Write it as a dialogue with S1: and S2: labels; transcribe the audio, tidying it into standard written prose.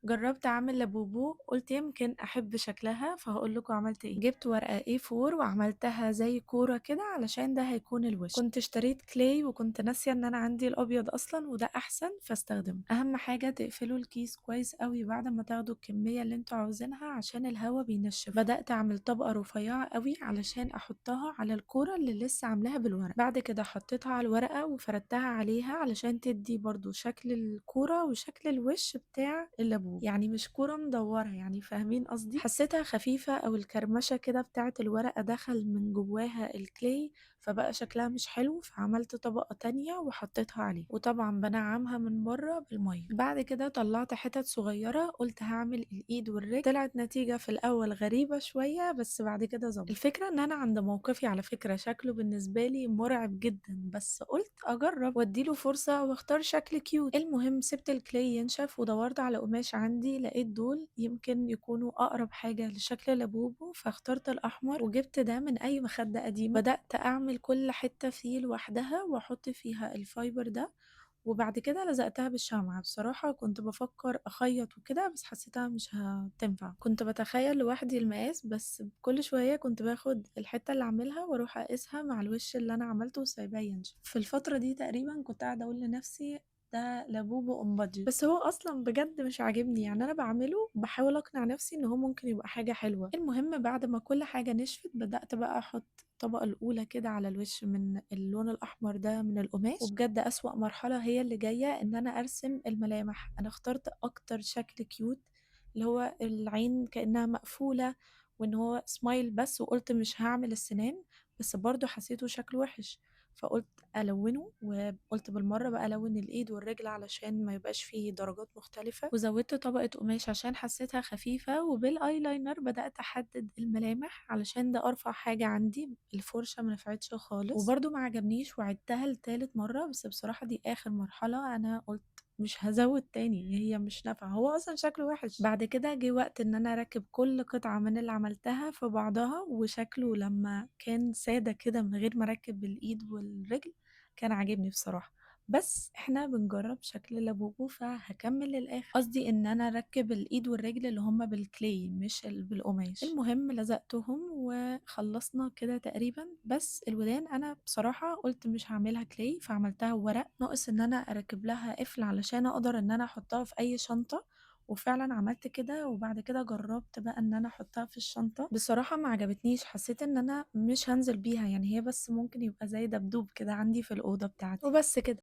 S1: جرّبت أعمل لابوبو، قُلت يمكن أحب شكلها فهاقول لكم عملت إيه. جِبت ورقة A4 وعملتها زي كورة كده علشان ده هيكون الوِش. كنت اشتريت clay وكنت ناسية إن أنا عندي الأبيض أصلًا وده أحسن فاستخدمه. أهم حاجة تقفلوا الكيس كويس أوي بعد ما تاخدوا الكمية اللي أنتم عاوزينها عشان الهوا بينشفه. بدأت أعمل طبقة رفيّعة أوي علشان أحطها على الكورة اللي لسه عاملاها بالورق. بعد كده حطيتها على الورقة وفردتها عليها علشان تدّي برضه شكل الكورة وشكل الوِش بتاع اللابوب. يعني مش كورة مدوّرة يعني فاهمين قصدي؟ حسيتها خفيفة أو الكرمشة كده بتاعة الورقة دخل من جواها الclay فبقى شكلها مش حلو، فعملت طبقة تانية وحطيتها عليه، وطبعًا بانعّمها من برّه بالمَيّة. بعد كده طلّعت حتت صغيرة قُلت هاعمل الإيد والرجل، طلعت نتيجة في الأول غريبة شوية بس بعد كده ضبطت. الفكرة إن أنا عند موقفي على فكرة شكله بالنسبة لي مرعب جدًا، بس قُلت أجرّب وأدّي له فرصة واختار شكل cute. المهم سِبت الclay ينشف ودوّرت على قماش عندي لقيت دول يمكن يكونوا أقرب حاجة لشكل لابوبو، فاخترت الأحمر وجِبت ده من أي مخدة قديمة. بدأت أعمل كل حتة فيه لوحدها وأحط فيها الfiber ده، وبعد كده لزقتها بالشمعة. بصراحة كنت بافكر أخيط وكده بس حسيتها مش هتنفع. كنت باتخيل لوحدي المقاس بس كل شوية كنت باخد الحتة اللي أعملها وأروح أقيسها مع الوش اللي أنا عملته وسايباه ينشف. في الفترة دي تقريبًا كنت قاعدة أقول لنفسي ده لابوبو on budget، بس هو أصلًا بجد مش عاجبني. يعني أنا باعمله باحاول أقنع نفسي إن هو ممكن يبقى حاجة حلوة. المهم بعد ما كل حاجة نشفت بدأت بقى أحط الطبقة الأولى كده على الوش من اللون الأحمر ده من القماش، وبجد أسوأ مرحلة هي اللي جاية إن أنا أرسم الملامح. أنا اخترت أكتر شكل كيوت اللي هو العين كأنها مقفولة وإن هو سمايل بس، وقلت مش هعمل السنان بس برضه حسيته شكله وحش فقلت ألونه، وقلت بالمرة بقى ألون الإيد والرجل علشان ما يبقاش فيه درجات مختلفة، وزودت طبقة قماش عشان حسيتها خفيفة، وبالايلاينر بدأت أحدد الملامح علشان ده أرفع حاجة عندي. الفرشة ما نفعتش خالص وبرضه ما عجبنيش وعدتها لتالت مرة، بس بصراحة دي آخر مرحلة أنا قلت مش هازوّد تاني، هي مش نافعة، هو أصلًا شكله وِحِش. بعد كده جه وقت إن أنا أركّب كل قطعة من اللي عملتها في بعضها، وشكله لمّا كان سادة كده من غير ما أركّب الإيد والرجل، كان عاجبني بصراحة. بس إحنا بنجرّب شكل لابوبو فهاكمّل للآخر. قصدي إن أنا أركّب الإيد والرجل اللي هُم بالclay مش بالقماش. المهم لزقتهم وخلّصنا كده تقريبًا، بس الودان أنا بصراحة قُلت مش هاعملها clay فعملتها ورق، ناقص إن أنا أركّب لها قفل علشان أقدر إن أنا أحطها في أي شنطة، وفعلًا عملت كده. وبعد كده جرّبت بقى إن أنا أحطها في الشنطة، بصراحة ما عجبتنيش، حسيت إن أنا مش هانزل بيها، يعني هي بس ممكن يبقى زي دبدوب كده عندي في الأوضة بتاعتي، وبس كده.